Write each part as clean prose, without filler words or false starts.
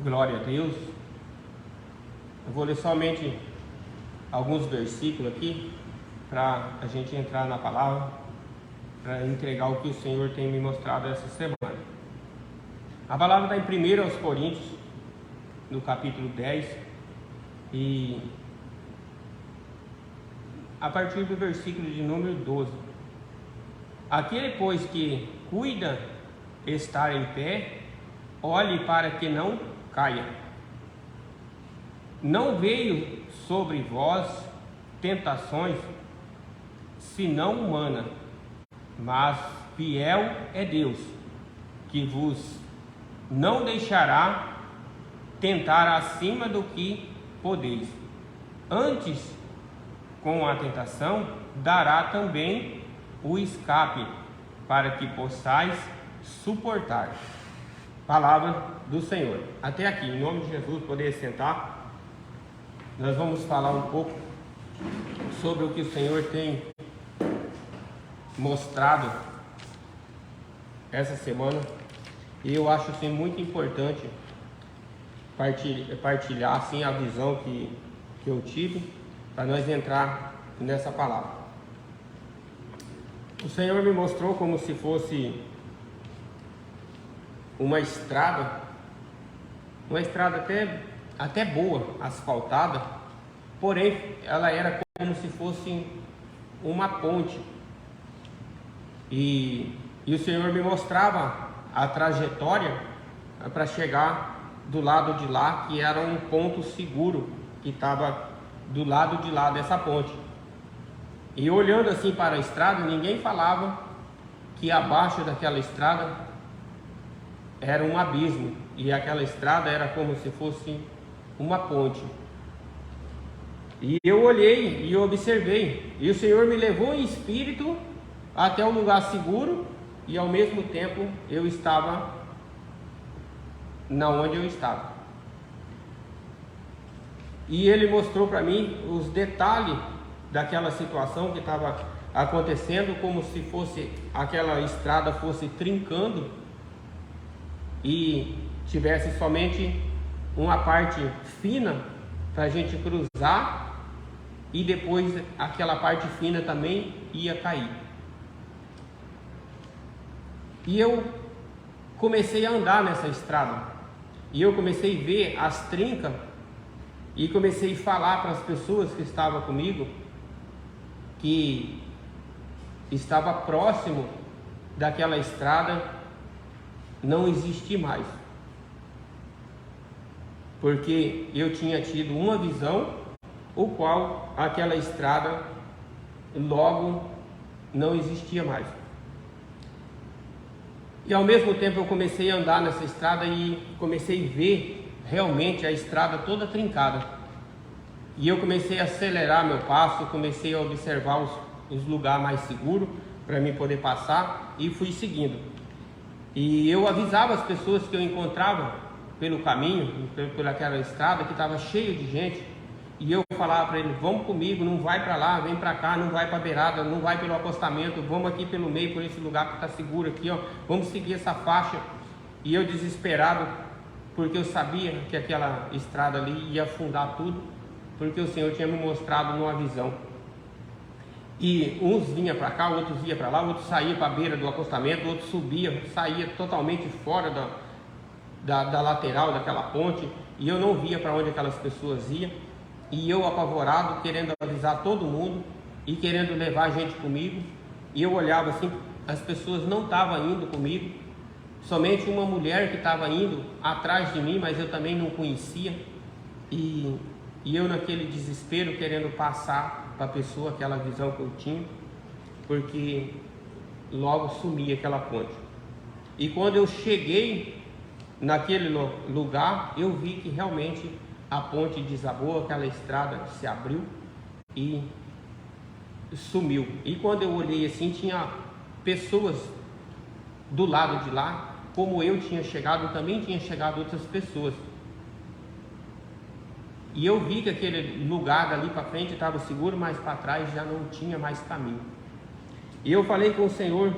Glória a Deus. Eu vou ler somente alguns versículos aqui para a gente entrar na palavra, para entregar o que o Senhor tem me mostrado essa semana. A palavra está em 1 Coríntios, no capítulo 10, e a partir do versículo de número 12. Aquele, pois, que cuida estar em pé, olhe para que não caia. Não veio sobre vós tentações, senão humana, mas fiel é Deus, que vos não deixará tentar acima do que podeis. Antes, com a tentação, dará também o escape, para que possais suportar. Palavra do Senhor. Até aqui, em nome de Jesus, poder sentar. Nós vamos falar um pouco sobre o que o Senhor tem mostrado essa semana. E eu acho assim muito importante partilhar assim a visão que eu tive, para nós entrar nessa palavra. O Senhor me mostrou como se fosse uma estrada até boa, asfaltada, porém ela era como se fosse uma ponte, e o Senhor me mostrava a trajetória para chegar do lado de lá, que era um ponto seguro que estava do lado de lá dessa ponte. E olhando assim para a estrada, ninguém falava que abaixo daquela estrada era um abismo, e aquela estrada era como se fosse uma ponte. E eu olhei e eu observei, e o Senhor me levou em espírito até um lugar seguro, e ao mesmo tempo eu estava na onde eu estava. E ele mostrou para mim os detalhes daquela situação que estava acontecendo, como se fosse aquela estrada fosse trincando e tivesse somente uma parte fina para a gente cruzar, e depois aquela parte fina também ia cair. E eu comecei a andar nessa estrada, e eu comecei a ver as trincas, e comecei a falar para as pessoas que estavam comigo, que estava próximo daquela estrada, não existir mais, porque eu tinha tido uma visão, o qual aquela estrada logo não existia mais. E ao mesmo tempo eu comecei a andar nessa estrada e comecei a ver realmente a estrada toda trincada, e eu comecei a acelerar meu passo, comecei a observar os lugares mais seguros para mim poder passar, e fui seguindo. E eu avisava as pessoas que eu encontrava pelo caminho, por aquela estrada que estava cheia de gente, e eu falava para eles: vamos comigo, não vai para lá, vem para cá, não vai para a beirada, não vai pelo acostamento, vamos aqui pelo meio, por esse lugar que está seguro aqui, ó, vamos seguir essa faixa. E eu desesperado, porque eu sabia que aquela estrada ali ia afundar tudo, porque o Senhor tinha me mostrado numa visão. E uns vinham para cá, outros iam para lá, outros saíam para a beira do acostamento, outros subiam, saía totalmente fora da lateral daquela ponte, e eu não via para onde aquelas pessoas iam, e eu apavorado, querendo avisar todo mundo e querendo levar gente comigo, e eu olhava assim, as pessoas não estavam indo comigo, somente uma mulher que estava indo atrás de mim, mas eu também não conhecia, e eu naquele desespero querendo passar para a pessoa aquela visão que eu tinha, porque logo sumia aquela ponte. E quando eu cheguei naquele lugar, eu vi que realmente a ponte desabou, aquela estrada se abriu e sumiu. E quando eu olhei assim, tinha pessoas do lado de lá, como eu tinha chegado, também tinha chegado outras pessoas. E eu vi que aquele lugar dali para frente estava seguro, mas para trás já não tinha mais caminho. E eu falei com o Senhor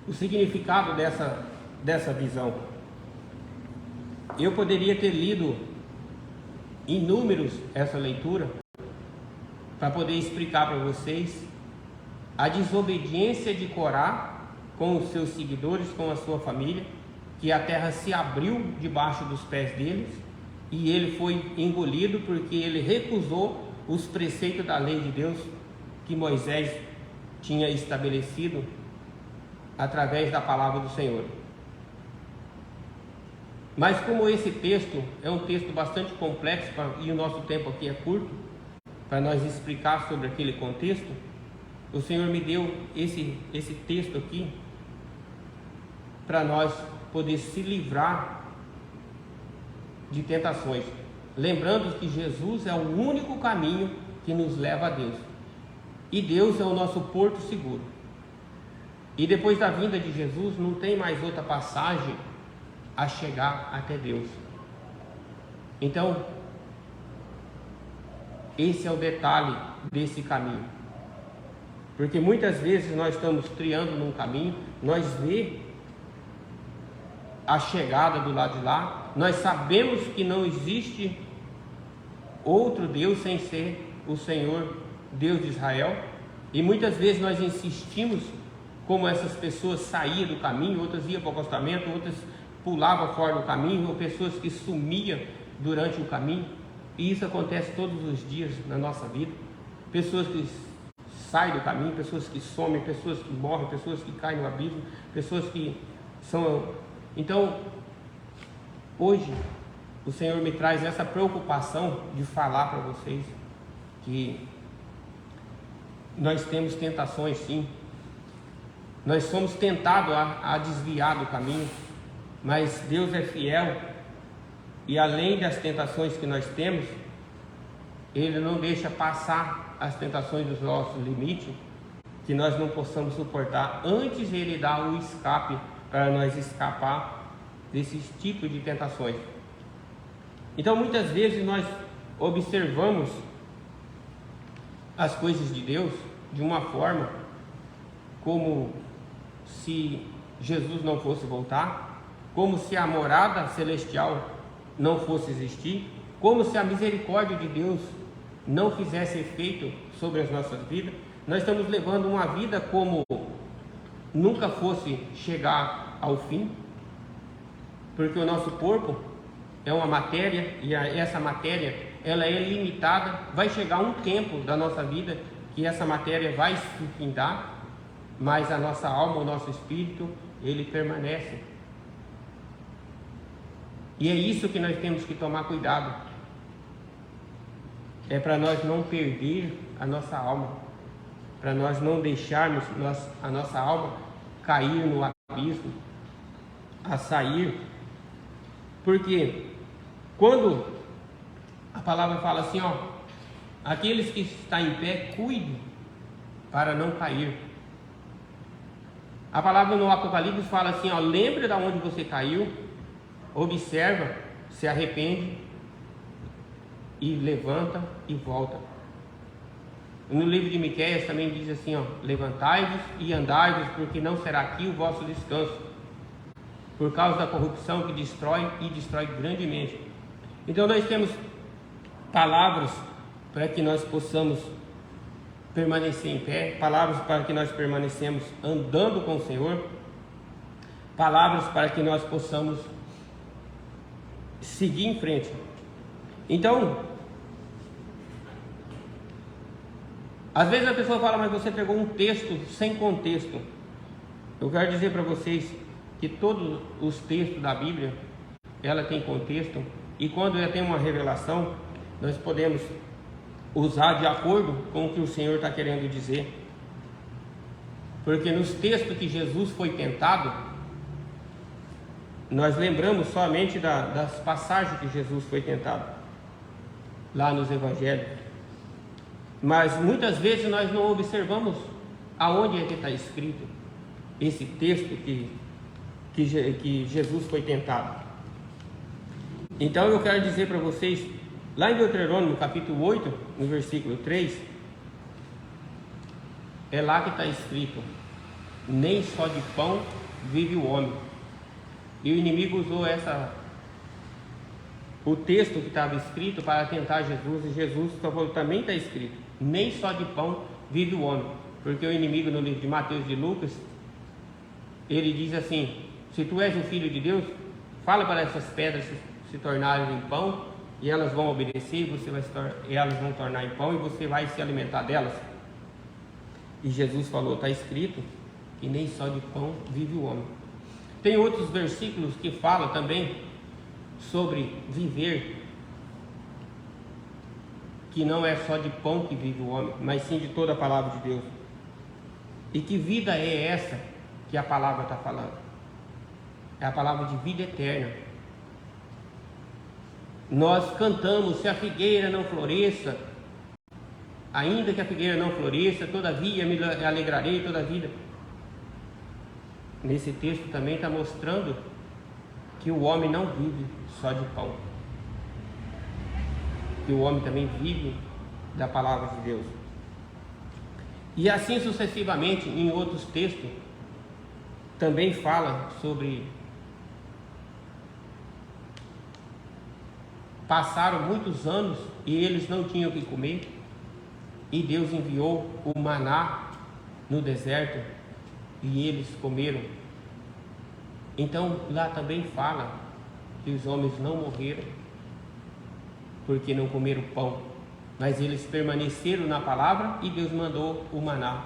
o significado dessa visão. Eu poderia ter lido inúmeros essa leitura para poder explicar para vocês a desobediência de Corá com os seus seguidores, com a sua família, que a terra se abriu debaixo dos pés deles e ele foi engolido porque ele recusou os preceitos da lei de Deus que Moisés tinha estabelecido através da palavra do Senhor. Mas como esse texto é um texto bastante complexo e o nosso tempo aqui é curto para nós explicar sobre aquele contexto, o Senhor me deu esse texto aqui para nós poder se livrar de tentações, lembrando que Jesus é o único caminho que nos leva a Deus, e Deus é o nosso porto seguro. E depois da vinda de Jesus não tem mais outra passagem a chegar até Deus. Então, esse é o detalhe desse caminho, porque muitas vezes nós estamos triando num caminho, nós vemos a chegada do lado de lá, nós sabemos que não existe outro Deus sem ser o Senhor, Deus de Israel, e muitas vezes nós insistimos, como essas pessoas saíam do caminho, outras iam para o acostamento, outras pulavam fora do caminho, ou pessoas que sumiam durante o caminho, e isso acontece todos os dias na nossa vida. Pessoas que saem do caminho, pessoas que somem, pessoas que morrem, pessoas que caem no abismo, pessoas que são... Então, hoje, o Senhor me traz essa preocupação de falar para vocês que nós temos tentações, sim. Nós somos tentados a desviar do caminho, mas Deus é fiel, e além das tentações que nós temos, Ele não deixa passar as tentações dos nossos limites, que nós não possamos suportar. Antes Ele dá o escape para nós escapar desses tipos de tentações. Então muitas vezes nós observamos as coisas de Deus de uma forma como se Jesus não fosse voltar, como se a morada celestial não fosse existir, como se a misericórdia de Deus não fizesse efeito sobre as nossas vidas. Nós estamos levando uma vida como nunca fosse chegar ao fim, porque o nosso corpo é uma matéria, e essa matéria ela é limitada. Vai chegar um tempo da nossa vida que essa matéria vai se findar, mas a nossa alma, o nosso espírito, ele permanece. E é isso que nós temos que tomar cuidado, é para nós não perder a nossa alma, para nós não deixarmos a nossa alma cair no abismo, a sair. Porque quando a palavra fala assim, ó, aqueles que estão em pé, cuide para não cair. A palavra no Apocalipse fala assim, ó, lembre de onde você caiu, observa, se arrepende e levanta e volta. No livro de Miqueias também diz assim, ó, levantai-vos e andai-vos, porque não será aqui o vosso descanso, por causa da corrupção que destrói e destrói grandemente. Então nós temos palavras para que nós possamos permanecer em pé, palavras para que nós permanecemos andando com o Senhor, palavras para que nós possamos seguir em frente. Então, às vezes a pessoa fala, mas você pegou um texto sem contexto. Eu quero dizer para vocês que todos os textos da Bíblia, ela tem contexto, e quando ela tem uma revelação, nós podemos usar de acordo com o que o Senhor está querendo dizer. Porque nos textos que Jesus foi tentado, nós lembramos somente das passagens que Jesus foi tentado, lá nos Evangelhos. Mas muitas vezes nós não observamos aonde é que está escrito esse texto que Jesus foi tentado. Então eu quero dizer para vocês, lá em Deuteronômio capítulo 8, no versículo 3, é lá que está escrito, nem só de pão vive o homem. E o inimigo usou o texto que estava escrito para tentar Jesus, e Jesus falou, também está escrito, nem só de pão vive o homem, porque o inimigo no livro de Mateus e de Lucas, ele diz assim, se tu és o Filho de Deus, fala para essas pedras se tornarem em pão, e elas vão obedecer, e elas vão tornar em pão, e você vai se alimentar delas. E Jesus falou, está escrito, que nem só de pão vive o homem. Tem outros versículos que falam também sobre viver, que não é só de pão que vive o homem, mas sim de toda a palavra de Deus. E que vida é essa que a palavra está falando? É a palavra de vida eterna. Nós cantamos, se a figueira não floresça, ainda que a figueira não floresça, todavia me alegrarei toda a vida. Nesse texto também está mostrando que o homem não vive só de pão, que o homem também vive da palavra de Deus. E assim sucessivamente, em outros textos, também fala sobre passaram muitos anos e eles não tinham o que comer, e Deus enviou o maná no deserto e eles comeram. Então lá também fala que os homens não morreram porque não comeram pão, mas eles permaneceram na palavra e Deus mandou o maná.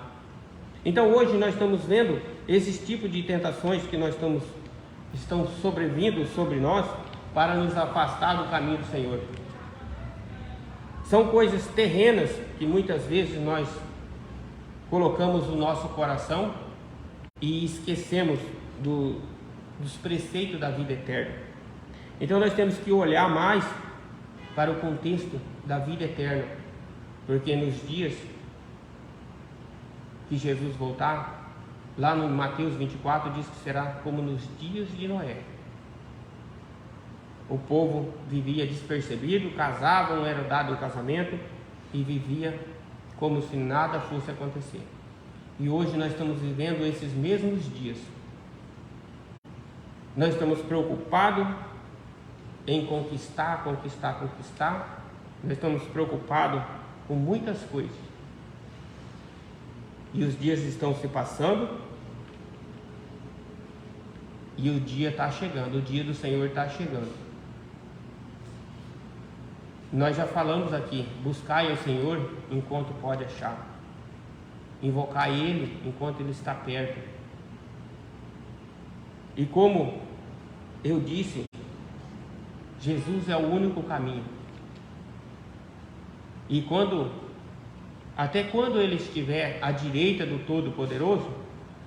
Então hoje nós estamos vendo esses tipos de tentações que estão sobrevindo sobre nós para nos afastar do caminho do Senhor. São coisas terrenas que muitas vezes nós colocamos no nosso coração e esquecemos dos preceitos da vida eterna. Então nós temos que olhar mais para o contexto da vida eterna, porque nos dias que Jesus voltar, lá no Mateus 24 diz que será como nos dias de Noé. O povo vivia despercebido, casavam, era dado o casamento e vivia como se nada fosse acontecer. E hoje nós estamos vivendo esses mesmos dias. Nós estamos preocupados em conquistar. Nós estamos preocupados com muitas coisas. E os dias estão se passando. E o dia está chegando, o dia do Senhor está chegando. Nós já falamos aqui, buscai ao Senhor enquanto pode achar. Invocar Ele enquanto Ele está perto. E como eu disse, Jesus é o único caminho. E até quando Ele estiver à direita do Todo-Poderoso,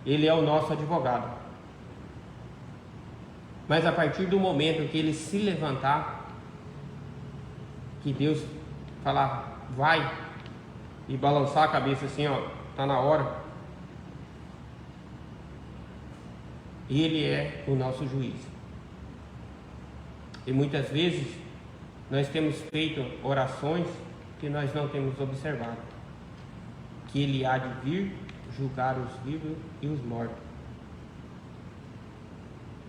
Ele é o nosso advogado. Mas a partir do momento que Ele se levantar, que Deus falar, vai, e balançar a cabeça assim, ó, está na hora. Ele é o nosso juiz. E muitas vezes nós temos feito orações que nós não temos observado, que Ele há de vir julgar os vivos e os mortos.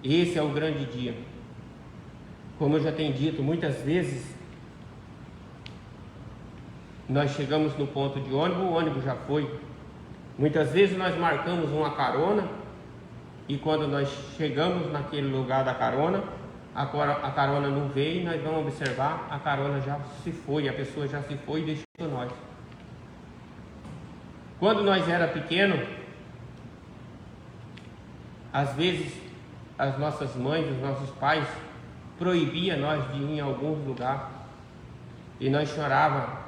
Esse é o grande dia. Como eu já tenho dito muitas vezes, nós chegamos no ponto de ônibus, o ônibus já foi. Muitas vezes nós marcamos uma carona e quando nós chegamos naquele lugar da carona, a carona não veio, nós vamos observar, a carona já se foi, a pessoa já se foi e deixou nós. Quando nós era pequeno, às vezes as nossas mães, os nossos pais proibiam nós de ir em algum lugar e nós chorávamos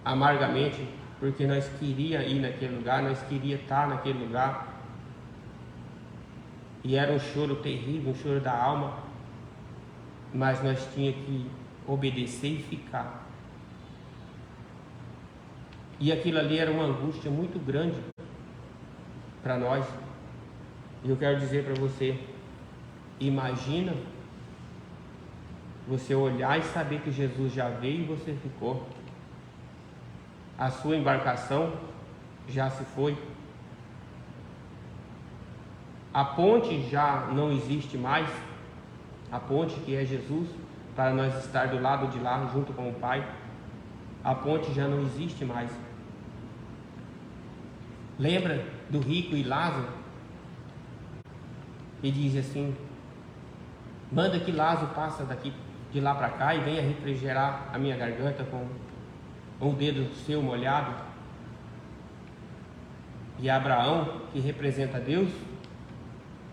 amargamente porque nós queríamos ir naquele lugar, nós queríamos estar naquele lugar, e era um choro terrível, um choro da alma, mas nós tínhamos que obedecer e ficar. E aquilo ali era uma angústia muito grande para nós. E eu quero dizer para você, imagina você olhar e saber que Jesus já veio e você ficou. A sua embarcação já se foi. A ponte já não existe mais. A ponte que é Jesus para nós estar do lado de lá, junto com o Pai. A ponte já não existe mais. Lembra do rico e Lázaro? E diz assim: manda que Lázaro passe daqui de lá para cá e venha refrigerar a minha garganta com um dedo seu molhado. E Abraão, que representa Deus,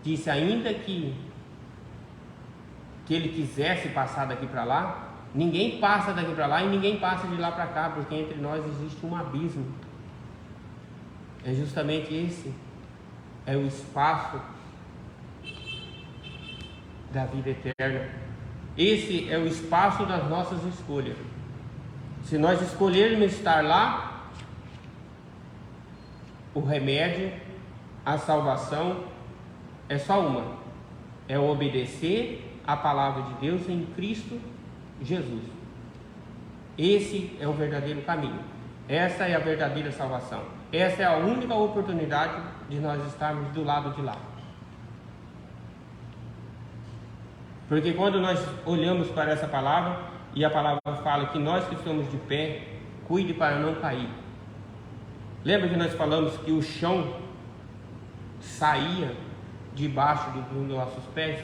disse: ainda que ele quisesse passar daqui para lá, ninguém passa daqui para lá e ninguém passa de lá para cá, porque entre nós existe um abismo. É justamente esse é o espaço da vida eterna. Esse é o espaço das nossas escolhas. Se nós escolhermos estar lá, o remédio, a salvação é só uma: é obedecer a palavra de Deus em Cristo Jesus. Esse é o verdadeiro caminho. Essa é a verdadeira salvação. Essa é a única oportunidade de nós estarmos do lado de lá. Porque quando nós olhamos para essa palavra, e a palavra fala que nós que estamos de pé, cuide para não cair. Lembra que nós falamos que o chão saía debaixo dos nossos pés?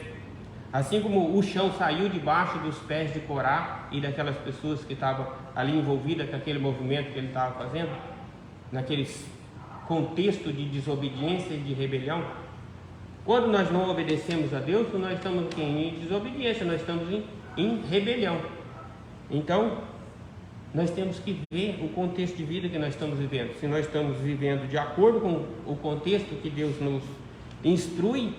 Assim como o chão saiu debaixo dos pés de Corá e daquelas pessoas que estavam ali envolvidas com aquele movimento que ele estava fazendo, naquele contexto de desobediência e de rebelião. Quando nós não obedecemos a Deus, nós estamos em desobediência, nós estamos em rebelião. Então, nós temos que ver o contexto de vida que nós estamos vivendo. Se nós estamos vivendo de acordo com o contexto que Deus nos instrui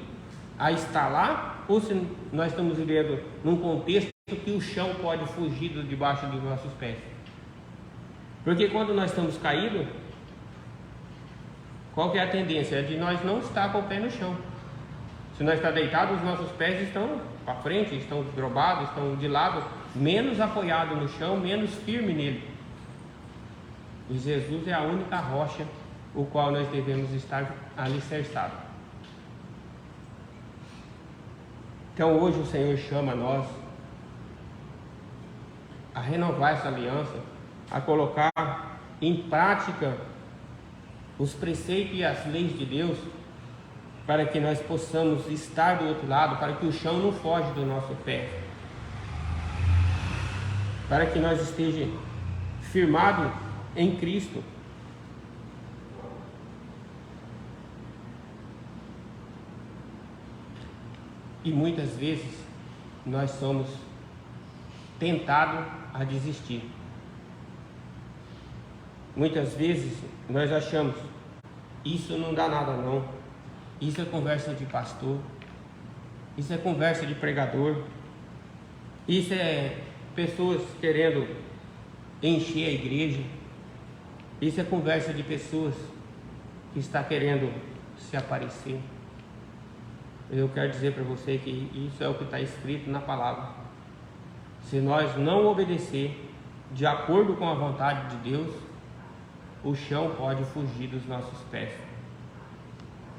a estar lá, ou se nós estamos vivendo num contexto que o chão pode fugir debaixo dos nossos pés. Porque quando nós estamos caídos, qual que é a tendência? É de nós não estar com o pé no chão. Se nós estamos deitados, os nossos pés estão para frente, estão drobados, estão de lado, menos apoiados no chão, menos firme nele. E Jesus é a única rocha o qual nós devemos estar alicerçados. Então hoje o Senhor chama nós a renovar essa aliança, a colocar em prática os preceitos e as leis de Deus, para que nós possamos estar do outro lado, para que o chão não foge do nosso pé, para que nós estejamos firmados em Cristo. E muitas vezes nós somos tentados a desistir. Muitas vezes nós achamos: isso não dá nada não, isso é conversa de pastor, isso é conversa de pregador, isso é pessoas querendo encher a igreja, isso é conversa de pessoas que está querendo se aparecer. Eu quero dizer para você que isso é o que está escrito na palavra. Se nós não obedecer de acordo com a vontade de Deus, o chão pode fugir dos nossos pés.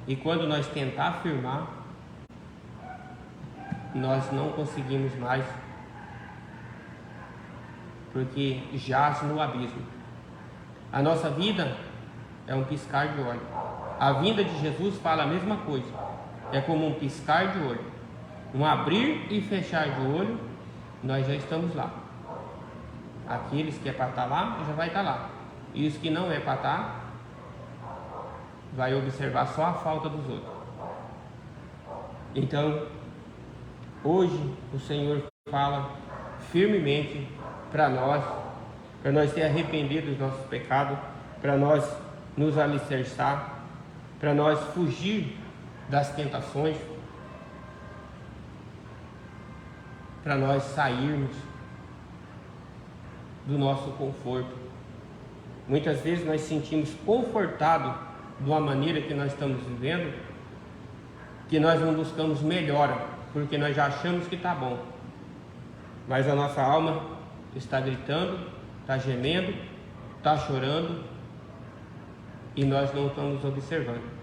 E quando nós tentar firmar, nós não conseguimos mais, porque jaz no abismo. A nossa vida é um piscar de olho. A vinda de Jesus fala a mesma coisa. É como um piscar de olho, um abrir e fechar de olho, nós já estamos lá. Aqueles que é para estar lá, já vai estar lá. E os que não é para estar, vai observar só a falta dos outros. Então, hoje o Senhor fala firmemente para nós ter arrependido dos nossos pecados, para nós nos alicerçar, para nós fugir das tentações, para nós sairmos do nosso conforto. Muitas vezes nós sentimos confortados de uma maneira que nós estamos vivendo, que nós não buscamos melhora, porque nós já achamos que está bom, mas a nossa alma está gritando, está gemendo, está chorando, e nós não estamos observando.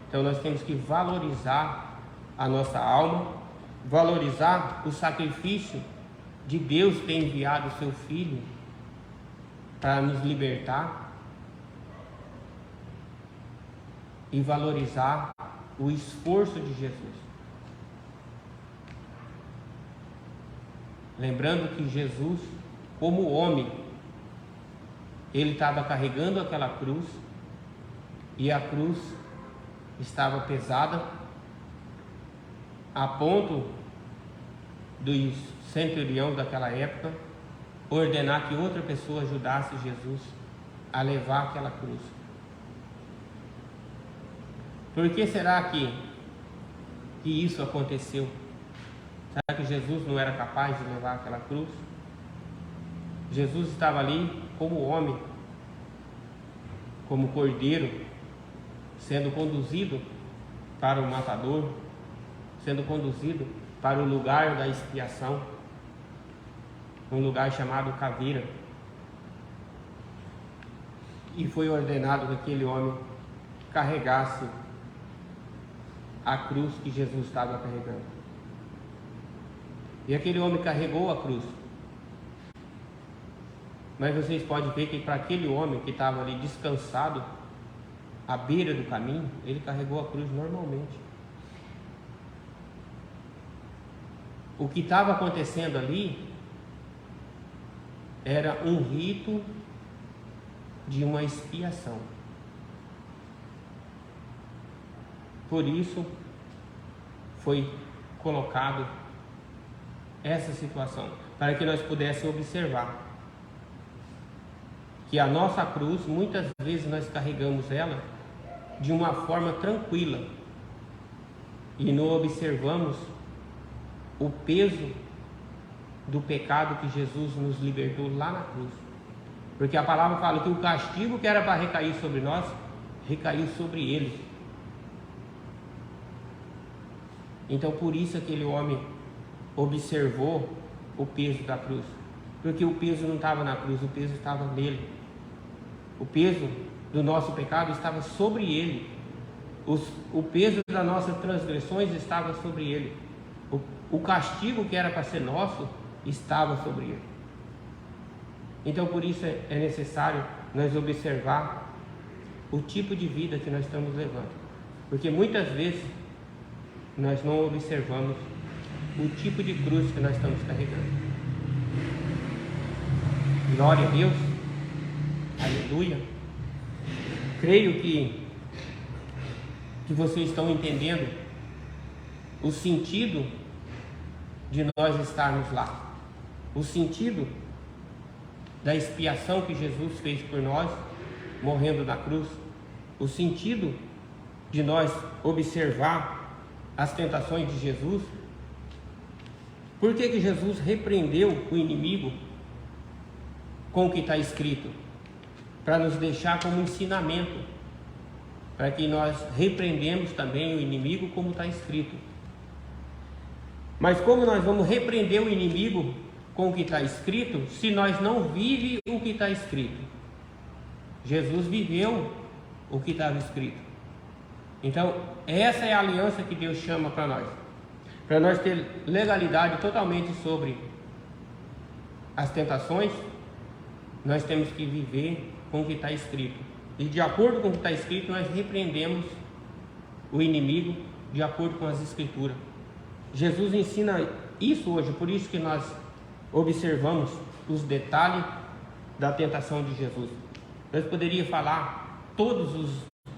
Então nós temos que valorizar a nossa alma, valorizar o sacrifício de Deus ter enviado o seu Filho para nos libertar e valorizar o esforço de Jesus. Lembrando que Jesus, como homem, ele estava carregando aquela cruz e a cruz estava pesada a ponto do centurião daquela época ordenar que outra pessoa ajudasse Jesus a levar aquela cruz. Por que será que isso aconteceu? Será que Jesus não era capaz de levar aquela cruz? Jesus estava ali como homem, como cordeiro, sendo conduzido para o matador, sendo conduzido para o lugar da expiação, um lugar chamado caveira. E foi ordenado que aquele homem carregasse a cruz que Jesus estava carregando. E aquele homem carregou a cruz. Mas vocês podem ver que para aquele homem que estava ali descansado à beira do caminho, ele carregou a cruz normalmente. O que estava acontecendo ali era um rito de uma expiação. Por isso foi colocado essa situação, para que nós pudéssemos observar que a nossa cruz, muitas vezes nós carregamos ela de uma forma tranquila e não observamos o peso do pecado que Jesus nos libertou lá na cruz. Porque a palavra fala que o castigo que era para recair sobre nós, recaiu sobre ele. Então por isso aquele homem observou o peso da cruz, porque o peso não estava na cruz, o peso estava nele. O peso do nosso pecado estava sobre ele. O peso das nossas transgressões estava sobre ele. O castigo que era para ser nosso estava sobre ele. Então por isso é necessário nós observar o tipo de vida que nós estamos levando, porque muitas vezes nós não observamos o tipo de cruz que nós estamos carregando. Glória a Deus, aleluia. Creio que vocês estão entendendo o sentido de nós estarmos lá, o sentido da expiação que Jesus fez por nós, morrendo na cruz, o sentido de nós observar as tentações de Jesus. Por que Jesus repreendeu o inimigo com o que está escrito? Para nos deixar como ensinamento, para que nós repreendemos também o inimigo como está escrito. Mas como nós vamos repreender o inimigo com o que está escrito, se nós não vivemos o que está escrito? Jesus viveu o que estava escrito. Então essa é a aliança que Deus chama para nós ter legalidade totalmente sobre as tentações. Nós temos que viver com o que está escrito, e de acordo com o que está escrito nós repreendemos o inimigo de acordo com as escrituras. Jesus ensina isso hoje, por isso que nós observamos os detalhes da tentação de Jesus. Nós poderíamos falar todos os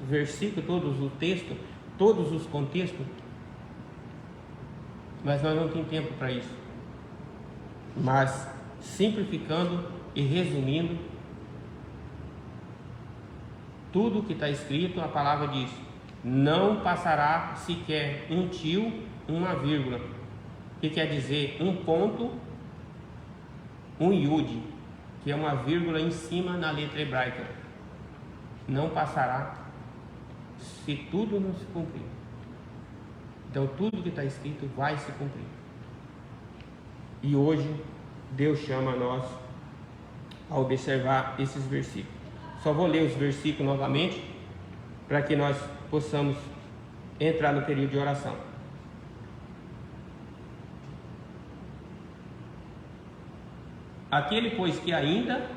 versículos, todos os textos, todos os contextos, mas nós não temos tempo para isso. Mas simplificando e resumindo, tudo o que está escrito, a palavra diz: não passará sequer um tio, uma vírgula, que quer dizer um ponto, um iude, que é uma vírgula em cima na letra hebraica. Não passará se tudo não se cumprir. Então tudo que está escrito vai se cumprir. E hoje Deus chama nós a observar esses versículos. Só vou ler os versículos novamente, para que nós possamos entrar no período de oração. Aquele, pois, que ainda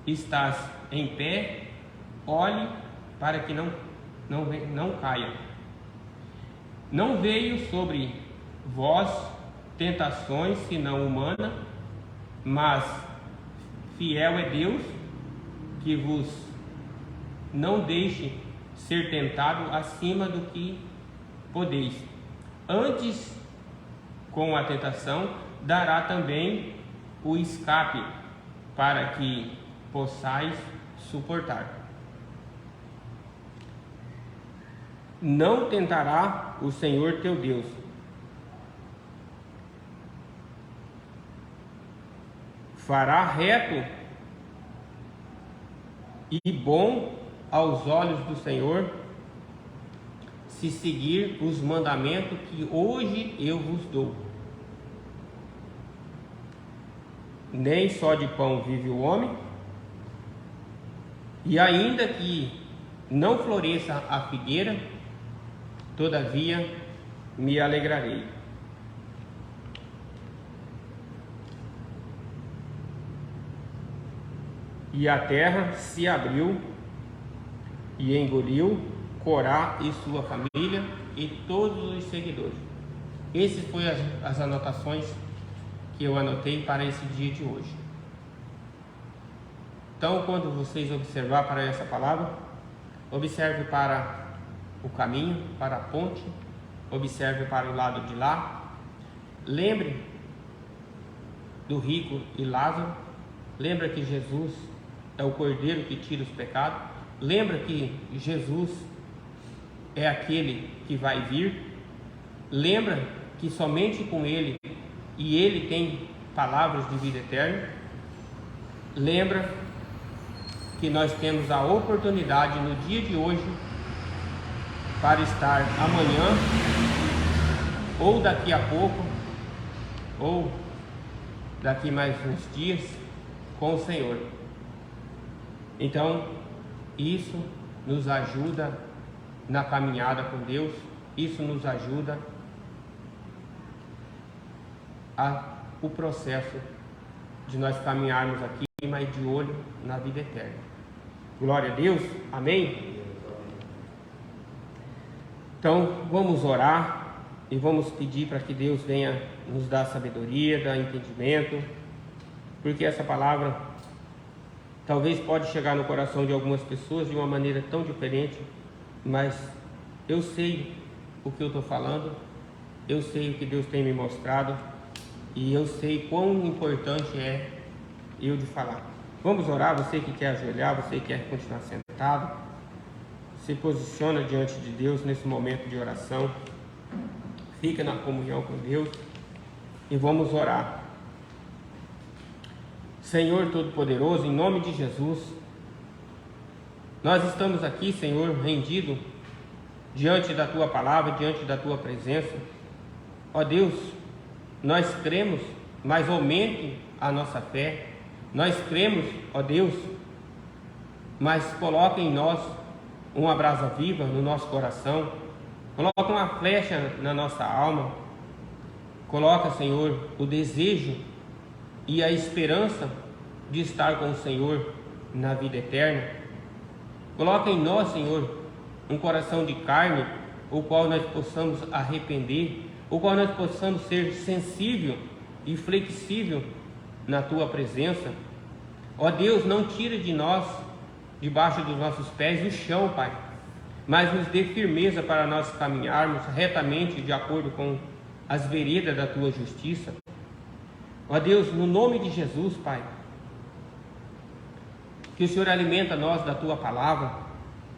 estás em pé, olhe para que não caia. Não veio sobre vós tentações senão humana, mas fiel é Deus, que vos não deixe ser tentado acima do que podeis. Antes, com a tentação, dará também o escape, para que possais suportar. Não tentará o Senhor teu Deus. Fará reto e bom aos olhos do Senhor, se seguir os mandamentos que hoje eu vos dou. Nem só de pão vive o homem, e ainda que não floresça a figueira, todavia me alegrarei. E a terra se abriu e engoliu Corá e sua família e todos os seguidores. Essas foram as anotações que eu anotei para esse dia de hoje. Então, quando vocês observar para essa palavra, observe para o caminho, para a ponte, observe para o lado de lá. Lembre do rico e Lázaro. Lembra que Jesus é o Cordeiro que tira os pecados. Lembra que Jesus é aquele que vai vir. Lembra que somente com Ele, e Ele tem palavras de vida eterna. Lembra que nós temos a oportunidade no dia de hoje para estar amanhã, ou daqui a pouco, ou daqui mais uns dias, com o Senhor. Então, isso nos ajuda na caminhada com Deus, isso nos ajuda o processo de nós caminharmos aqui, mas de olho na vida eterna. Glória a Deus, amém? Então, vamos orar e vamos pedir para que Deus venha nos dar sabedoria, dar entendimento, porque essa palavra talvez pode chegar no coração de algumas pessoas de uma maneira tão diferente, mas eu sei o que eu estou falando, eu sei o que Deus tem me mostrado, e eu sei quão importante é eu de falar. Vamos orar, você que quer ajoelhar, você que quer continuar sentado, se posiciona diante de Deus nesse momento de oração, fica na comunhão com Deus e vamos orar. Senhor Todo-Poderoso, em nome de Jesus, nós estamos aqui, Senhor, rendido diante da Tua palavra, diante da Tua presença. Ó Deus, nós cremos, mas aumente a nossa fé. Nós cremos, ó Deus, mas coloca em nós uma brasa viva no nosso coração. Coloca uma flecha na nossa alma. Coloca, Senhor, o desejo e a esperança de estar com o Senhor na vida eterna. Coloca em nós, Senhor, um coração de carne, o qual nós possamos arrepender, o qual nós possamos ser sensível e flexível na Tua presença. Ó Deus, não tira de nós, debaixo dos nossos pés, o chão, Pai, mas nos dê firmeza para nós caminharmos retamente de acordo com as veredas da Tua justiça. Ó Deus, no nome de Jesus, Pai, que o Senhor alimenta nós da Tua palavra,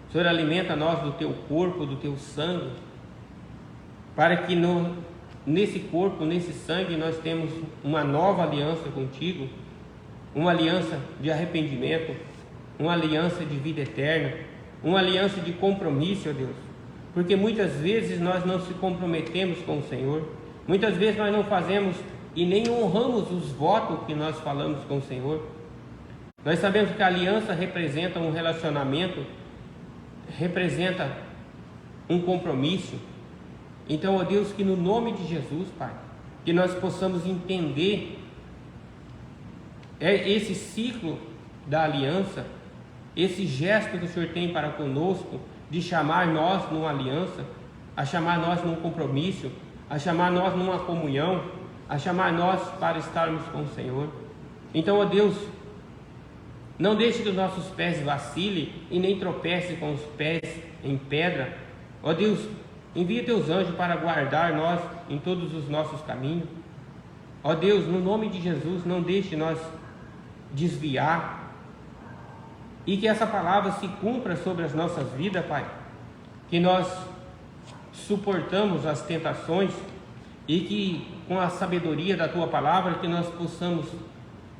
o Senhor alimenta nós do Teu corpo, do Teu sangue, para que nesse corpo, nesse sangue, nós temos uma nova aliança contigo, uma aliança de arrependimento, uma aliança de vida eterna, uma aliança de compromisso, ó Deus, porque muitas vezes nós não se comprometemos com o Senhor, muitas vezes nós não fazemos e nem honramos os votos que nós falamos com o Senhor. Nós sabemos que a aliança representa um relacionamento, representa um compromisso. Então, ó Deus, que no nome de Jesus, Pai, que nós possamos entender É esse ciclo da aliança, esse gesto que o Senhor tem para conosco, de chamar nós numa aliança, a chamar nós num compromisso, a chamar nós numa comunhão, a chamar nós para estarmos com o Senhor. Então, ó Deus, não deixe que os nossos pés vacilem e nem tropece com os pés em pedra. Ó Deus, envia teus anjos para guardar nós em todos os nossos caminhos. Ó Deus, no nome de Jesus, não deixe nós desviar, e que essa palavra se cumpra sobre as nossas vidas, Pai, que nós suportamos as tentações e que com a sabedoria da Tua palavra que nós possamos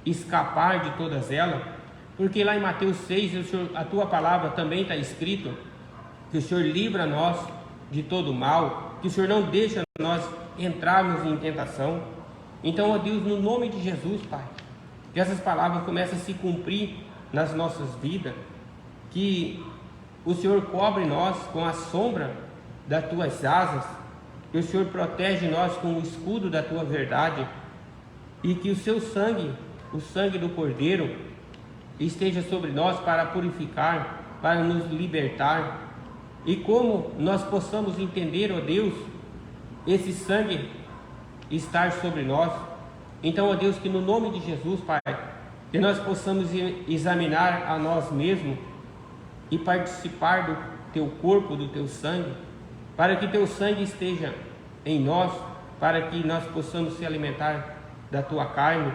escapar de todas elas, porque lá em Mateus 6, a Tua palavra também está escrito que o Senhor livra nós de todo mal, que o Senhor não deixa nós entrarmos em tentação. Então, ó Deus, no nome de Jesus, Pai, que essas palavras comecem a se cumprir nas nossas vidas, que o Senhor cobre nós com a sombra das Tuas asas, que o Senhor protege nós com o escudo da Tua verdade, e que o Seu sangue, o sangue do Cordeiro, esteja sobre nós para purificar, para nos libertar, e como nós possamos entender, ó Deus, esse sangue estar sobre nós. Então, ó Deus, que no nome de Jesus, Pai, que nós possamos examinar a nós mesmos e participar do Teu corpo, do Teu sangue, para que Teu sangue esteja em nós, para que nós possamos se alimentar da Tua carne.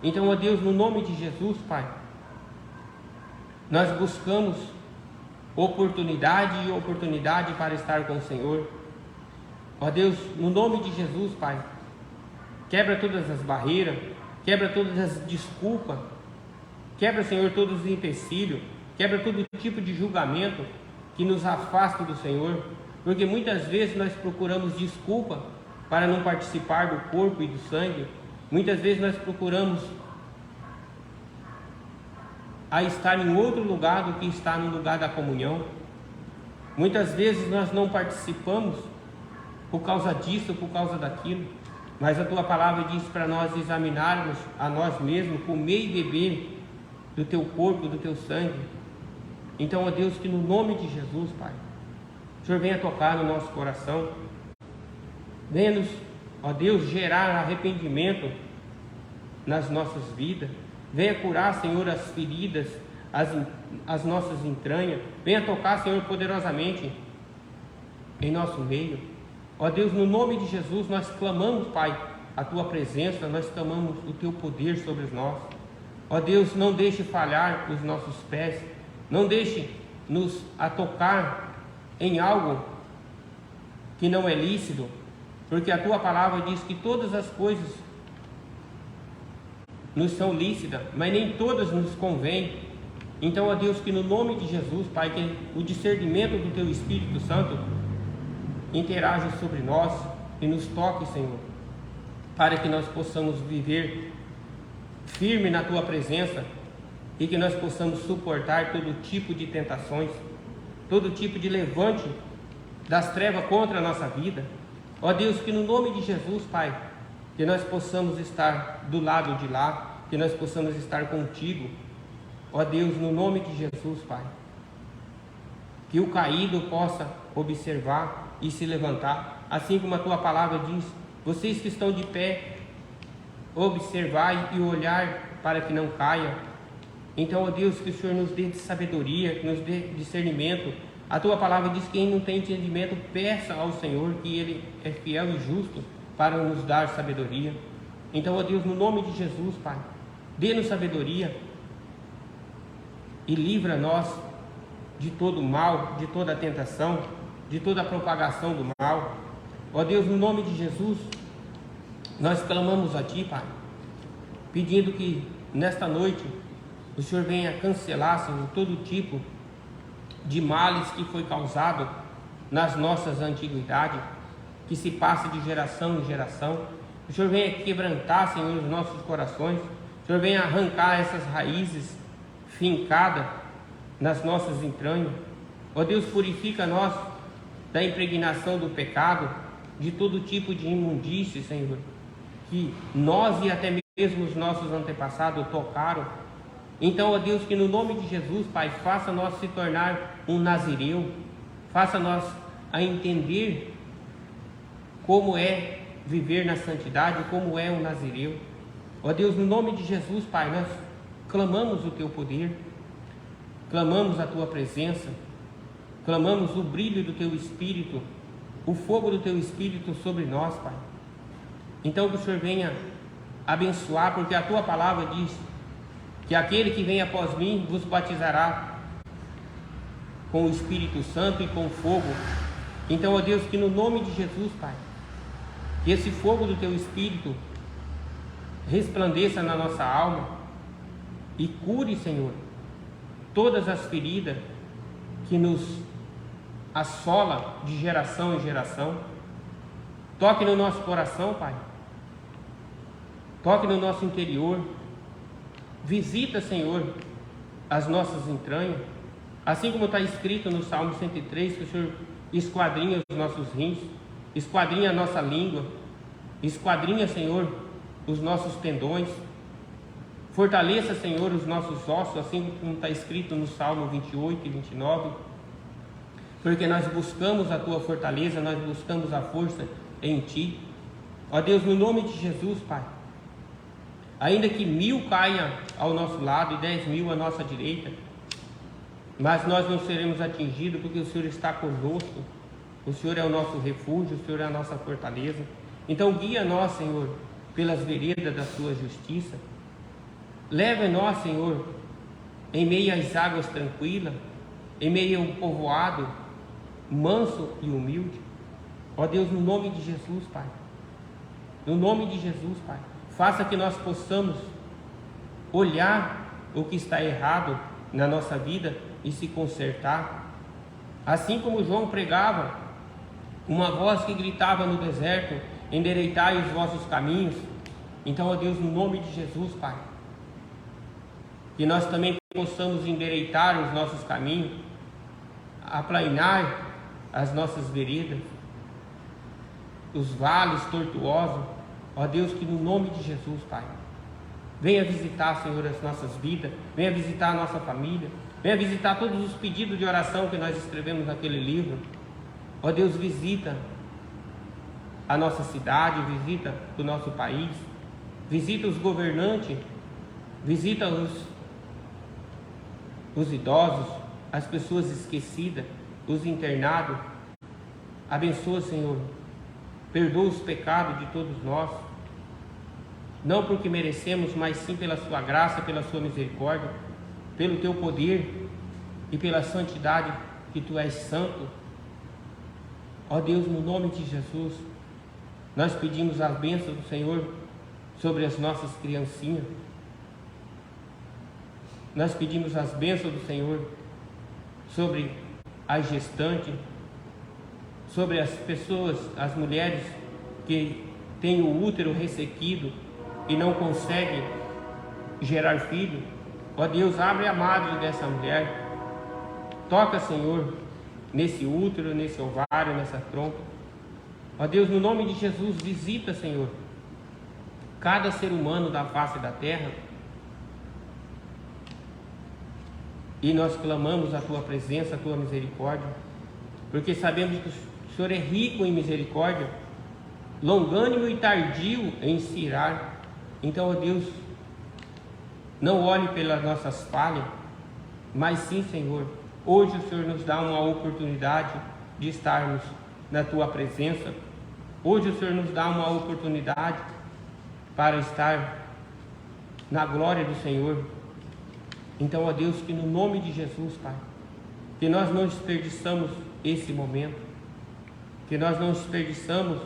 Então, ó Deus, no nome de Jesus, Pai, nós buscamos oportunidade e oportunidade para estar com o Senhor. Ó Deus, no nome de Jesus, Pai, quebra todas as barreiras, quebra todas as desculpas, quebra, Senhor, todos os empecilhos, quebra todo tipo de julgamento que nos afasta do Senhor, porque muitas vezes nós procuramos desculpa para não participar do corpo e do sangue, muitas vezes nós procuramos a estar em outro lugar do que estar no lugar da comunhão, muitas vezes nós não participamos por causa disso, por causa daquilo, mas a Tua palavra diz para nós examinarmos a nós mesmos, comer e beber do Teu corpo, do Teu sangue. Então, ó Deus, que no nome de Jesus, Pai, o Senhor venha tocar no nosso coração, venha nos, ó Deus, gerar arrependimento nas nossas vidas, venha curar, Senhor, as feridas, as nossas entranhas, venha tocar, Senhor, poderosamente em nosso meio. Ó Deus, no nome de Jesus, nós clamamos, Pai, a Tua presença, nós clamamos o Teu poder sobre nós. Ó Deus, não deixe falhar os nossos pés, não deixe nos tocar em algo que não é lícito, porque a Tua palavra diz que todas as coisas nos são lícitas, mas nem todas nos convêm. Então, ó Deus, que no nome de Jesus, Pai, que o discernimento do Teu Espírito Santo interaja sobre nós e nos toque, Senhor, para que nós possamos viver firme na Tua presença e que nós possamos suportar todo tipo de tentações, todo tipo de levante das trevas contra a nossa vida. Ó Deus, que no nome de Jesus, Pai, que nós possamos estar do lado de lá, que nós possamos estar contigo. Ó Deus, no nome de Jesus, Pai, que o caído possa observar e se levantar, assim como a Tua palavra diz, vocês que estão de pé, observai e olhar para que não caia. Então, ó Deus, que o Senhor nos dê sabedoria, que nos dê discernimento. A Tua palavra diz que quem não tem entendimento, peça ao Senhor, que Ele é fiel e justo para nos dar sabedoria. Então, ó Deus, no nome de Jesus, Pai, dê-nos sabedoria e livra nós de todo mal, de toda tentação, de toda a propagação do mal. Ó Deus, no nome de Jesus, nós clamamos a Ti, Pai, pedindo que nesta noite o Senhor venha cancelar, Senhor, todo tipo de males que foi causado nas nossas antiguidades, que se passa de geração em geração. O Senhor venha quebrantar, Senhor, os nossos corações. O Senhor venha arrancar essas raízes fincadas nas nossas entranhas. Ó Deus, purifica nós da impregnação do pecado, de todo tipo de imundície, Senhor, que nós e até mesmo os nossos antepassados tocaram. Então, ó Deus, que no nome de Jesus, Pai, faça nós se tornar um nazireu, faça nós a entender como é viver na santidade, como é um nazireu. Ó Deus, no nome de Jesus, Pai, nós clamamos o Teu poder, clamamos a Tua presença, clamamos o brilho do Teu Espírito, o fogo do Teu Espírito sobre nós, Pai. Então que o Senhor venha abençoar, porque a Tua palavra diz que aquele que vem após mim vos batizará com o Espírito Santo e com fogo. Então, ó Deus, que no nome de Jesus, Pai, que esse fogo do Teu Espírito resplandeça na nossa alma e cure, Senhor, todas as feridas que nos assola de geração em geração. Toque no nosso coração, Pai, toque no nosso interior, visita, Senhor, as nossas entranhas, assim como está escrito no Salmo 103, que o Senhor esquadrinha os nossos rins, esquadrinha a nossa língua, esquadrinha, Senhor, os nossos tendões, fortaleça, Senhor, os nossos ossos, assim como está escrito no Salmo 28 e 29, porque nós buscamos a Tua fortaleza, nós buscamos a força em Ti. Ó Deus, no nome de Jesus, Pai, ainda que 1000 caia ao nosso lado e 10.000 à nossa direita, mas nós não seremos atingidos, porque o Senhor está conosco, o Senhor é o nosso refúgio, o Senhor é a nossa fortaleza. Então guia nós, Senhor, pelas veredas da Sua justiça, leve nós, Senhor, em meio às águas tranquilas, em meio a um povoado manso e humilde. Ó Deus, no nome de Jesus, Pai, no nome de Jesus, Pai, faça que nós possamos olhar o que está errado na nossa vida e se consertar. Assim como João pregava, uma voz que gritava no deserto: endireitai os vossos caminhos. Então, ó Deus, no nome de Jesus, Pai, que nós também possamos endireitar os nossos caminhos, aplainar as nossas veredas, os vales tortuosos. Ó Deus, que no nome de Jesus, Pai, venha visitar, Senhor, as nossas vidas, venha visitar a nossa família, venha visitar todos os pedidos de oração que nós escrevemos naquele livro. Ó Deus, visita a nossa cidade, visita o nosso país, visita os governantes, visita os idosos, as pessoas esquecidas, os internados. Abençoa, Senhor, perdoa os pecados de todos nós, não porque merecemos, mas sim pela Sua graça, pela Sua misericórdia, pelo Teu poder e pela santidade, que Tu és santo. Ó Deus, no nome de Jesus, nós pedimos as bênçãos do Senhor sobre as nossas criancinhas. Nós pedimos as bênçãos do Senhor sobre as gestantes, sobre as pessoas, as mulheres que têm o útero ressequido e não conseguem gerar filho. Ó Deus, abre a madre dessa mulher, toca, Senhor, nesse útero, nesse ovário, nessa trompa. Ó Deus, no nome de Jesus, visita, Senhor, cada ser humano da face da terra, e nós clamamos a Tua presença, a Tua misericórdia, porque sabemos que o Senhor é rico em misericórdia, longânimo e tardio em se irar. Então, ó Deus, não olhe pelas nossas falhas, mas sim, Senhor, hoje o Senhor nos dá uma oportunidade de estarmos na Tua presença. Hoje o Senhor nos dá uma oportunidade para estar na glória do Senhor. Então, ó Deus, que no nome de Jesus, Pai, que nós não desperdiçamos esse momento, que nós não desperdiçamos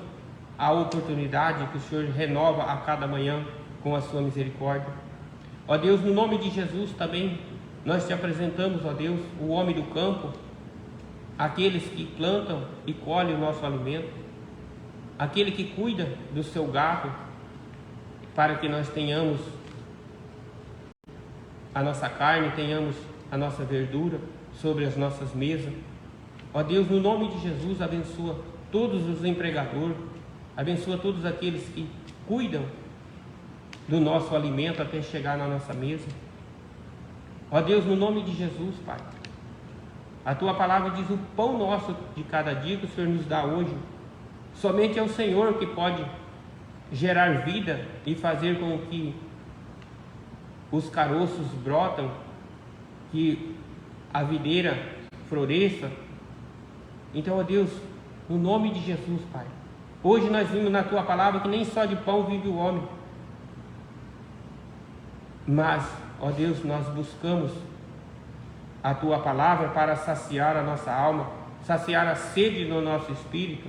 a oportunidade que o Senhor renova a cada manhã com a Sua misericórdia. Ó Deus, no nome de Jesus também, nós Te apresentamos, ó Deus, o homem do campo, aqueles que plantam e colhem o nosso alimento, aquele que cuida do seu gado, para que nós tenhamos a nossa carne, tenhamos a nossa verdura sobre as nossas mesas. Ó Deus, no nome de Jesus, abençoa todos os empregadores, abençoa todos aqueles que cuidam do nosso alimento até chegar na nossa mesa. Ó Deus, no nome de Jesus, Pai, a Tua palavra diz: o pão nosso de cada dia que o Senhor nos dá hoje. Somente é o Senhor que pode gerar vida e fazer com que os caroços brotam, que a videira floresça. Então, ó Deus, no nome de Jesus, Pai, hoje nós vimos na Tua palavra que nem só de pão vive o homem, mas, ó Deus, nós buscamos a Tua palavra para saciar a nossa alma, saciar a sede no nosso espírito,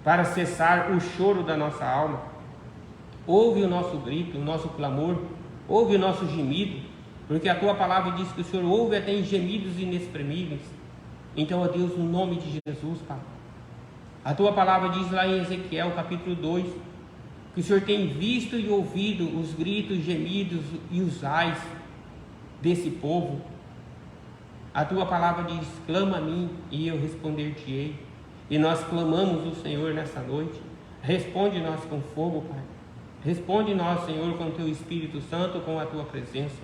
para cessar o choro da nossa alma. Ouve o nosso grito, o nosso clamor, ouve o nosso gemido, porque a Tua palavra diz que o Senhor ouve até em gemidos inexprimíveis. Então, ó Deus, no nome de Jesus, Pai, a Tua palavra diz lá em Ezequiel capítulo 2, que o Senhor tem visto e ouvido os gritos, gemidos e os ais desse povo. A Tua palavra diz: clama a mim e eu responder-te-ei. E nós clamamos o Senhor nessa noite. Responde-nós com fogo, Pai. Responde-nós, Senhor, com o Teu Espírito Santo, com a Tua presença.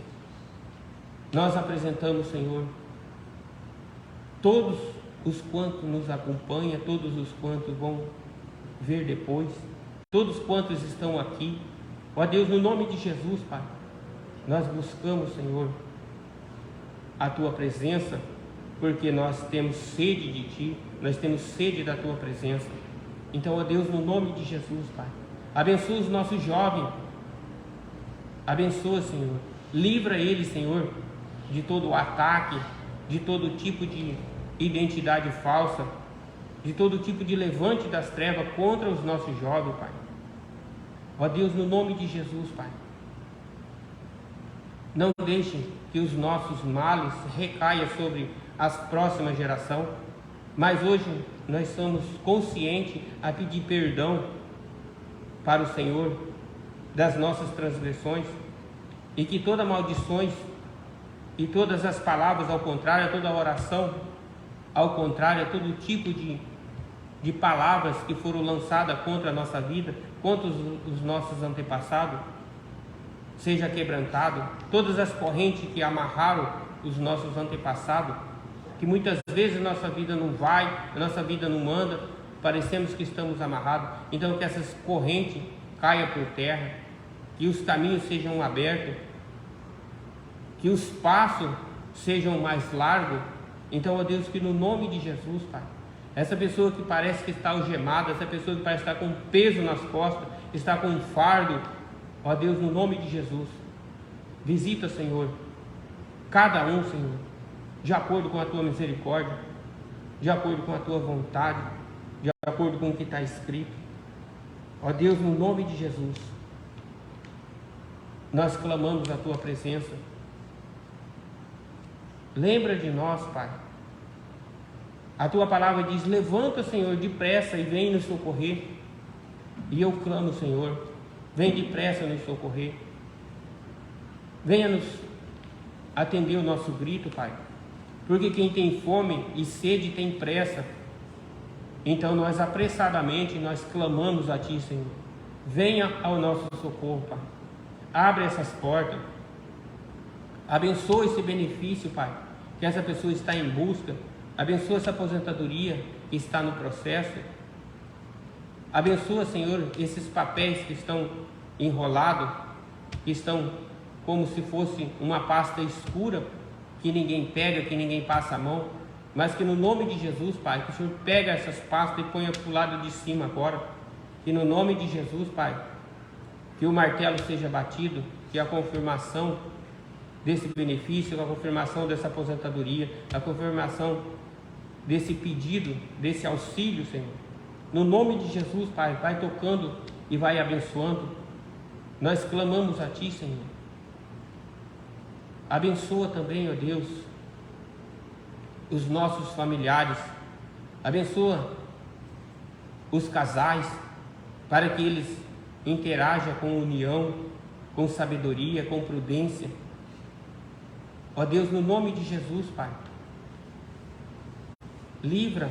Nós apresentamos, Senhor, todos os quantos nos acompanham, todos os quantos vão ver depois, todos quantos estão aqui. Ó Deus, no nome de Jesus, Pai, nós buscamos, Senhor, a Tua presença, porque nós temos sede de Ti, nós temos sede da Tua presença. Então, ó Deus, no nome de Jesus, Pai, abençoa os nossos jovens, abençoa, Senhor, livra eles, Senhor, de todo o ataque, de todo tipo de identidade falsa, de todo tipo de levante das trevas contra os nossos jovens, Pai. Ó Deus, no nome de Jesus, Pai, não deixe que os nossos males recaiam sobre as próximas gerações, mas hoje nós somos conscientes a pedir perdão para o Senhor das nossas transgressões, e que todas maldições e todas as palavras ao contrário, toda oração ao contrário, todo tipo de palavras que foram lançadas contra a nossa vida, contra os nossos antepassados, seja quebrantado. Todas as correntes que amarraram os nossos antepassados, que muitas vezes a nossa vida não vai, a nossa vida não manda, parecemos que estamos amarrados. Então, que essas correntes caiam por terra, que os caminhos sejam abertos, que os passos sejam mais largos. Então, ó Deus, que no nome de Jesus, Pai, essa pessoa que parece que está algemada, essa pessoa que parece estar com peso nas costas, está com um fardo, ó Deus, no nome de Jesus, visita, Senhor, cada um, Senhor, de acordo com a Tua misericórdia, de acordo com a Tua vontade, de acordo com o que está escrito. Ó Deus, no nome de Jesus, nós clamamos a Tua presença. Lembra de nós, Pai. A Tua palavra diz: levanta, Senhor, depressa e vem nos socorrer. E eu clamo, Senhor, vem depressa nos socorrer. Venha nos atender o nosso grito, Pai, porque quem tem fome e sede tem pressa. Então nós apressadamente nós clamamos a Ti, Senhor. Venha ao nosso socorro, Pai. Abre essas portas. Abençoa esse benefício, Pai, que essa pessoa está em busca. Abençoa essa aposentadoria que está no processo. Abençoa, Senhor, esses papéis que estão enrolados, que estão como se fosse uma pasta escura, que ninguém pega, que ninguém passa a mão, mas que no nome de Jesus, Pai, que o Senhor pega essas pastas e ponha para o lado de cima agora. Que no nome de Jesus, Pai, que o martelo seja batido, que a confirmação desse benefício, a confirmação dessa aposentadoria, a confirmação desse pedido, desse auxílio, Senhor, no nome de Jesus, Pai, vai tocando e vai abençoando. Nós clamamos a Ti, Senhor. Abençoa também, ó Deus, os nossos familiares. Abençoa os casais, para que eles interajam com união, com sabedoria, com prudência. Ó Deus, no nome de Jesus, Pai, livra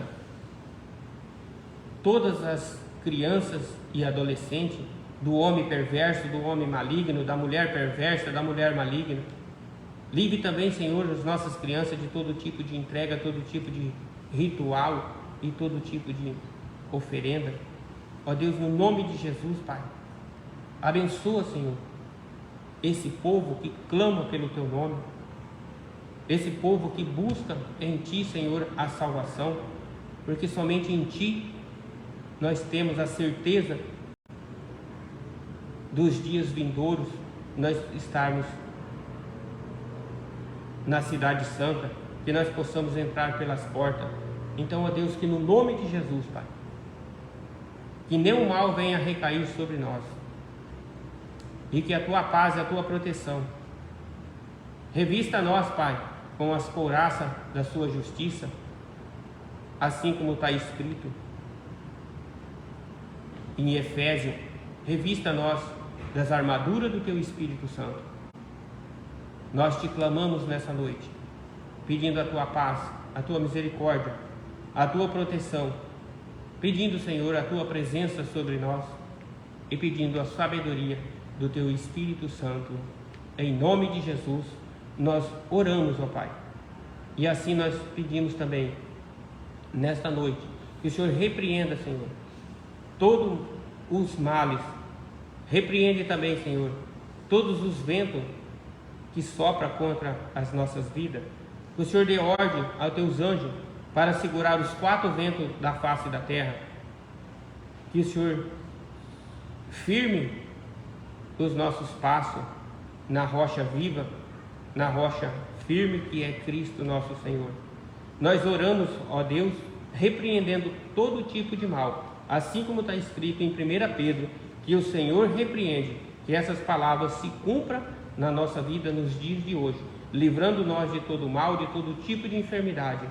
todas as crianças e adolescentes do homem perverso, do homem maligno, da mulher perversa, da mulher maligna. Livre também, Senhor, as nossas crianças de todo tipo de entrega, todo tipo de ritual e todo tipo de oferenda. Ó Deus, no nome de Jesus, Pai, abençoa, Senhor, esse povo que clama pelo Teu nome, esse povo que busca em Ti, Senhor, a salvação, porque somente em Ti nós temos a certeza dos dias vindouros, nós estarmos na cidade santa, que nós possamos entrar pelas portas. Então, ó Deus, que no nome de Jesus, Pai, que nenhum mal venha recair sobre nós, e que a Tua paz e a Tua proteção revista nós, Pai, com as couraças da Sua justiça, assim como está escrito em Efésios. Revista nós das armaduras do Teu Espírito Santo. Nós Te clamamos nessa noite, pedindo a Tua paz, a Tua misericórdia, a Tua proteção, pedindo, Senhor, a Tua presença sobre nós e pedindo a sabedoria do Teu Espírito Santo. Em nome de Jesus, nós oramos, ó Pai. E assim nós pedimos também, nesta noite, que o Senhor repreenda, Senhor, todos os males. Repreende também, Senhor, todos os ventos que sopram contra as nossas vidas. Que o Senhor dê ordem aos Teus anjos para segurar os 4 ventos da face da terra. Que o Senhor firme os nossos passos na rocha viva, na rocha firme que é Cristo nosso Senhor. Nós oramos, ó Deus, repreendendo todo tipo de mal, assim como está escrito em 1 Pedro, que o Senhor repreende, que essas palavras se cumpram na nossa vida nos dias de hoje, livrando nós de todo mal, de todo tipo de enfermidade.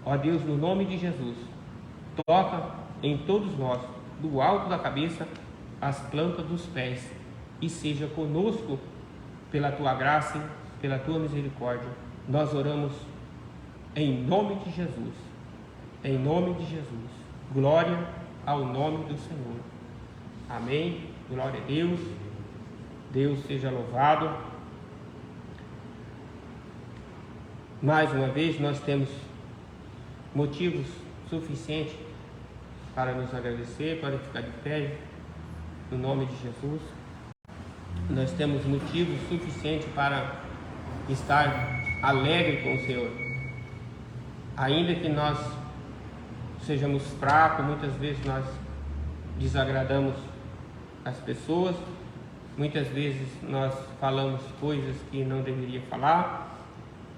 Ó Deus, no nome de Jesus, toca em todos nós, do alto da cabeça às plantas dos pés, e seja conosco pela Tua graça, pela Tua misericórdia. Nós oramos em nome de Jesus, em nome de Jesus. Glória ao nome do Senhor. Amém. Glória a Deus. Deus seja louvado. Mais uma vez nós temos motivos suficientes para nos agradecer, para ficar de pé no nome de Jesus. Nós temos motivos suficientes para estar alegre com o Senhor. Ainda que nós sejamos fracos, muitas vezes nós desagradamos as pessoas, muitas vezes nós falamos coisas que não deveria falar,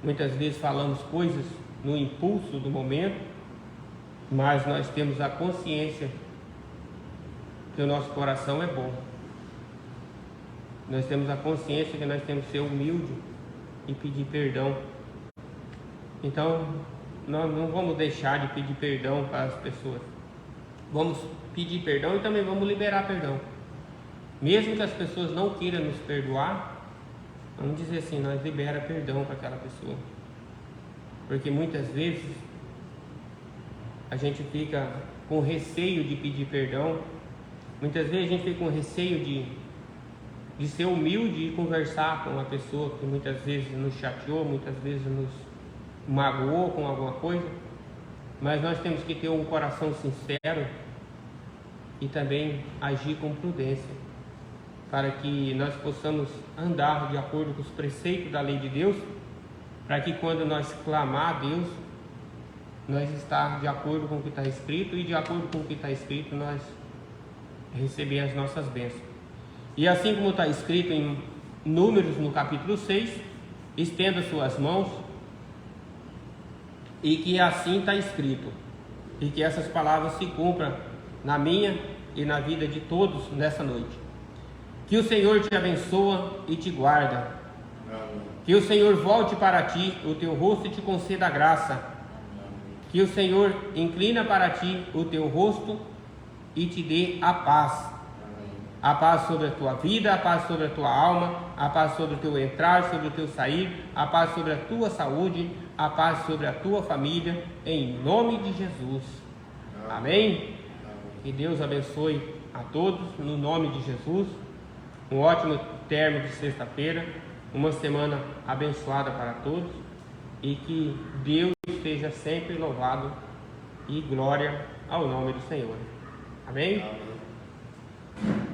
muitas vezes falamos coisas no impulso do momento, mas nós temos a consciência que o nosso coração é bom. Nós temos a consciência que nós temos que ser humilde e pedir perdão. Então, nós não vamos deixar de pedir perdão para as pessoas. Vamos pedir perdão e também vamos liberar perdão. Mesmo que as pessoas não queiram nos perdoar, vamos dizer assim, nós libera perdão para aquela pessoa. Porque muitas vezes a gente fica com receio de pedir perdão. Muitas vezes a gente fica com receio de ser humilde e conversar com uma pessoa que muitas vezes nos chateou, muitas vezes nos magoou com alguma coisa. Mas nós temos que ter um coração sincero e também agir com prudência, para que nós possamos andar de acordo com os preceitos da lei de Deus, para que quando nós clamar a Deus, nós estar de acordo com o que está escrito, e de acordo com o que está escrito nós receber as nossas bênçãos. E assim como está escrito em Números, no capítulo 6, estenda suas mãos, e que assim está escrito, e que essas palavras se cumpram na minha e na vida de todos nessa noite. Que o Senhor te abençoa e te guarda. Que o Senhor volte para ti o teu rosto e te conceda graça. Que o Senhor inclina para ti o teu rosto e te dê a paz. A paz sobre a tua vida, a paz sobre a tua alma, a paz sobre o teu entrar, sobre o teu sair, a paz sobre a tua saúde, a paz sobre a tua família, em nome de Jesus. Amém? Que Deus abençoe a todos, no nome de Jesus. Um ótimo término de sexta-feira, uma semana abençoada para todos e que Deus esteja sempre louvado e glória ao nome do Senhor. Amém?